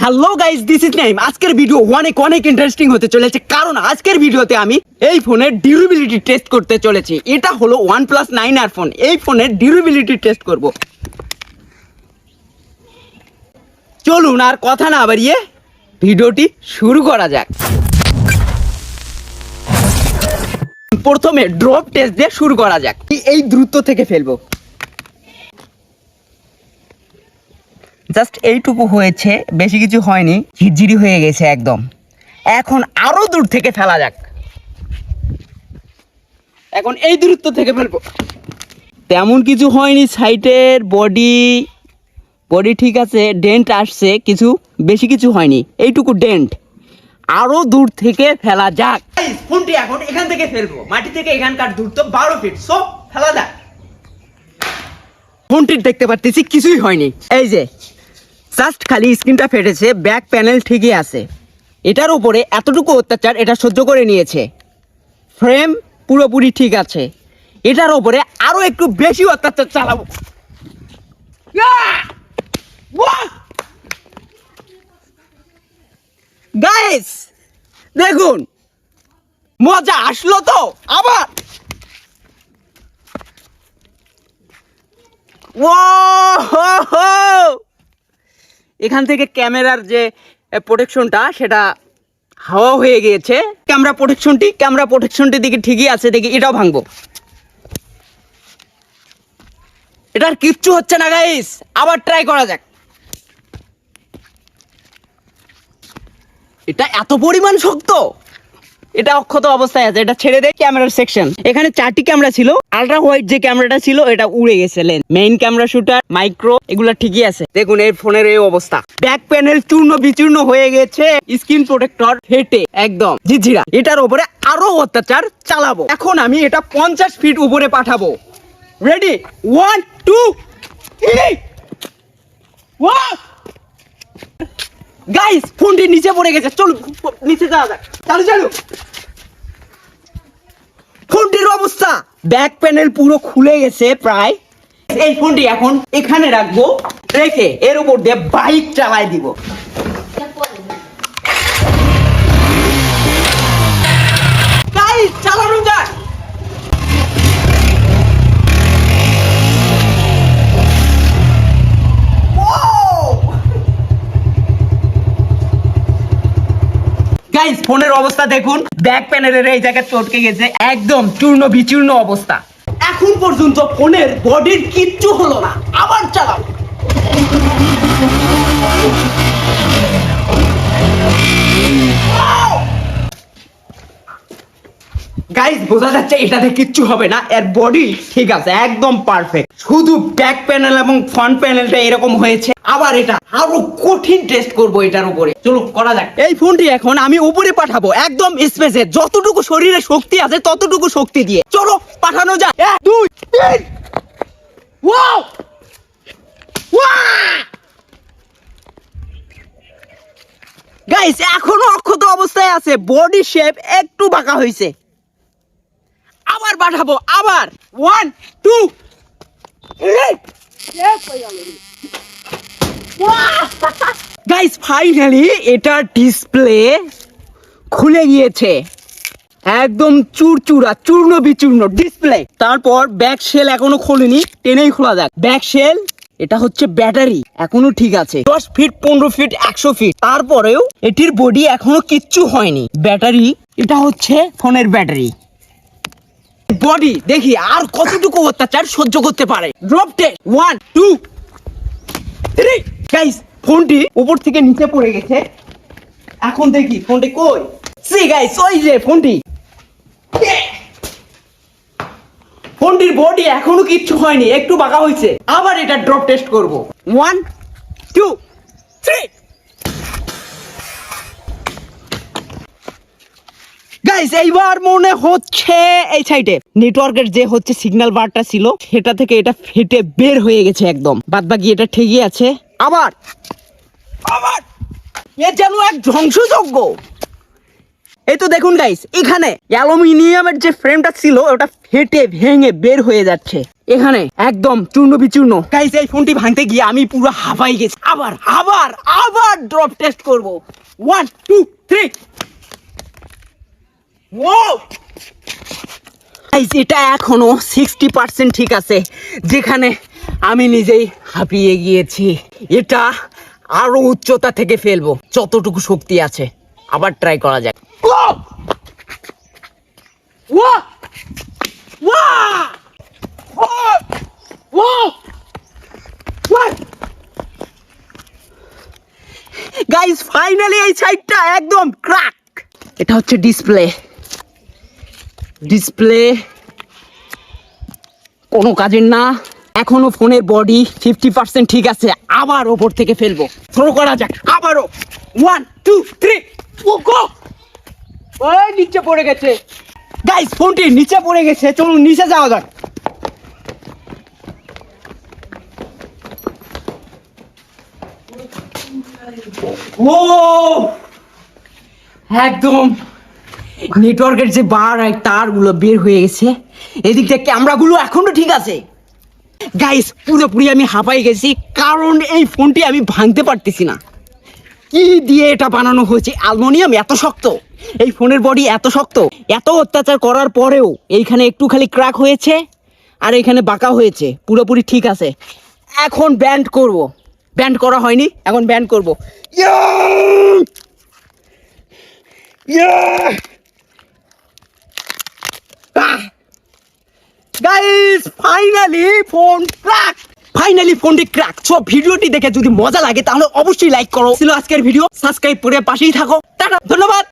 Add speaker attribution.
Speaker 1: Hello guys, this is Naim. আজকের video অনেক অনেক ইন্টারেস্টিং হতে চলেছে, কারণ আজকের ভিডিওতে আমি এই ফোনের ডিউরেবিলিটি টেস্ট করতে চলেছি। এটা হলো OnePlus 9R ফোন। এই ফোনের ডিউরেবিলিটি টেস্ট করব। চলুন আর কথা না বাড়িয়ে ভিডিওটি শুরু করা যাক। প্রথমে ড্রপ টেস্ট দিয়ে শুরু করা যাক। এই দ্রুত থেকে ফেলবো। জাস্ট এইটুকু হয়েছে, বেশি কিছু হয়নি, ঝিরঝিরি হয়ে গেছে একদম। এখন আরো দূর থেকে ফেলা যাক। এখন এই দূরত্ব থেকে ফেলবো। তেমন কিছু হয়নি, সাইটের বডি ঠিক আছে, ডেন্ট আসছে কিছু, বেশি কিছু হয়নি, এইটুকু ডেন্ট। আরো দূর থেকে ফেলা যাক। ফোনটি এখন এখান থেকে ফেলবো। মাটি থেকে এখানকার দূরত্ব 12 ফিট, সো ফেলা যাক। ফোনটির দেখতে পাচ্ছি কিছুই হয়নি, এই যে জাস্ট খালি স্ক্রিনটা ফেটেছে, ব্যাক প্যানেল ঠিকই আছে। এটার উপরে এতটুকু অত্যাচার এটা সহ্য করে নিয়েছে। ফ্রেম পুরোপুরি ঠিক আছে। এটার উপরে আরো একটু বেশি অত্যাচার চালাবো। গাইস দেখুন, মজা আসলো তো। আবার এখান থেকে ক্যামেরার যে প্রোটেকশনটা সেটা হাওয়া হয়ে গিয়েছে। ক্যামেরা প্রোটেকশনটি দিকে ঠিকই আছে, দেখি এটাও ভাঙবো। এটার কিচ্ছু হচ্ছে না গাইস, আবার ট্রাই করা যাক। এটা এত পরিমাণ শক্ত, এটা অক্ষত অবস্থায় আছে। এটা ছেড়ে দেয়। ক্যামেরার সেকশন, এখানে 4টি ক্যামেরা ছিল। আলট্রা হোয়াইট যে ক্যামেরাটা ছিল এটা উড়ে গেছে। Lens, main camera, shooter, micro এগুলা ঠিকই আছে। দেখুন এই ফোনের এই অবস্থা। ব্যাক প্যানেল চূর্ণ বিচূর্ণ হয়ে গেছে, স্ক্রিন প্রোটেক্টর ফেটে একদম ঝিরঝিরা। এটার উপরে আরো অত্যাচার চালাবো। এখন আমি এটা 50 ফিট উপরে পাঠাবো। রেডি, 1 2 3। গাইস ফোনটি নিচে পড়ে গেছে, চলো নিচে যাওয়া যাক। চালু। ফোনটির অবস্থা, ব্যাক প্যানেল পুরো খুলে গেছে প্রায়। এই ফোনটি এখন এখানে রাখবো, রেখে এর উপর দিয়ে বাইক চালাই দিব। গাইস চালানো যাক। গাইস ফোনের অবস্থা দেখুন, ব্যাক প্যানেলের এই জায়গায় চটকে গেছে, একদম চূর্ণ বিচূর্ণ অবস্থা। এখন পর্যন্ত ফোনের বডির কিচ্ছু হলো না। আবার চালাও। গাইস বোঝা যাচ্ছে এটাতে কিচ্ছু হবে না, এর বডি ঠিক আছে, একদম পারফেক্ট। শুধু ব্যাক প্যানেল এবং ফ্রন্ট প্যানেলটা এরকম হয়েছে। আবার এটা আরো কঠিন টেস্ট করব এটার উপরে, চলো করা যাক। এই ফোনটি এখন আমি উপরে পাঠাবো, একদম স্পেসে, যতটুকু শরীরে শক্তি আছে ততটুকু শক্তি দিয়ে। চলো পাঠানো যায়। 1 2 3। ওয়াও গাইস এখনো অক্ষত অবস্থায় আছে, বডি শেপ একটু বাঁকা হয়েছে। আবার পাঠাবো, আবার 1 2 3। গাইস ফাইনালি এটা ডিসপ্লে খুলে গিয়েছে, একদম চুরচুরা চূর্ণ বিচূর্ণ ডিসপ্লে। তারপর ব্যাক শেল এখনো খোলেনি, টেনেই খোলা যাক। ব্যাক শেল, এটা হচ্ছে ব্যাটারি, এখনো ঠিক আছে। 10 ফিট 15 ফিট 100 ফিট, তারপরেও এটির বডি এখনো কিচ্ছু হয়নি। ব্যাটারি, এটা হচ্ছে ফোনের ব্যাটারি। বডি দেখি আর কতটুকু অত্যাচার সহ্য করতে পারে। Drop test 1 2 3। গাইস ফোনটি উপর থেকে নিচে পড়ে গেছে। এখন দেখি ফোনটি কই। সি গাইস, ওই যে ফোনটির বডি এখনো কিচ্ছু হয়নি, একটু বাঁকা হয়েছে। আবার এটা ড্রপ টেস্ট করব। 1 2 3। গাইস এইবার মনে হচ্ছে এই সাইডে নেটওয়ার্কের যে হচ্ছে সিগন্যাল বারটা ছিল সেটা থেকে এটা ফেটে বের হয়ে গেছে একদম। বাদ বাকি এটা ঠিকই আছে। আবার এ যেন এক ধ্বংসযজ্ঞ। এই তো দেখুন গাইস, এখানে অ্যালুমিনিয়ামের যে ফ্রেমটা ছিল ওটা ফেটে ভেঙে বের হয়ে যাচ্ছে। এখানে একদম চূর্ণ বিচূর্ণ। গাইস এই ফোনটি ভাঙতে গিয়ে আমি পুরো হাঁপাই গেছি। আবার আবার আবার ড্রপ টেস্ট করব। 1 2 3। ওয়াও গাইস এটা এখনো 60% ঠিক আছে, যেখানে আমি নিজেই হাঁপিয়ে গিয়েছি। এটা আরো উচ্চতা থেকে ফেলবো, যতটুকু শক্তি আছে। আবার ট্রাই করা যাক। Wow wow wow wow wow guys finally এই সাইডটা একদম ক্র্যাক। এটা হচ্ছে ডিসপ্লে কোনো কাজের না। এখনো ফোনের বডি 50% ঠিক আছে, আবার ওপর থেকে ফেলবো। থ্রো করা যাক আবারও। 1 2 3 ও গো। ওই নিচে পড়ে গেছে গাইস, ফোনটি নিচে পড়ে গেছে। চলুন নিচে যাওয়া যাক। ও একদম নেটওয়ার্কের যে বার আর তারগুলো বের হয়ে গেছে। এদিক থেকে ক্যামেরাগুলো এখনো ঠিক আছে। গাইস পুরোপুরি আমি হাঁপাই গেছি, কারণ এই ফোনটি আমি ভাঙতে পারতেছি না। কি দিয়ে এটা বানানো হয়েছে? অ্যালুমিনিয়াম এত শক্ত, এই ফোনের বডি এত শক্ত। এত অত্যাচার করার পরেও এইখানে একটু খালি ক্র্যাক হয়েছে আর এখানে বাঁকা হয়েছে, পুরোপুরি ঠিক আছে। এখন ব্যান্ড করব। ব্যান্ড করা হয়নি, এখন ব্যান্ড করব। Guys finally phone crack. Finally ফোনটি ক্র্যাক। সো ভিডিওটি দেখে যদি মজা লাগে তাহলে অবশ্যই লাইক করো। ছিল আজকের ভিডিও, সাবস্ক্রাইব করে পাশেই থাকো। টাটা, ধন্যবাদ।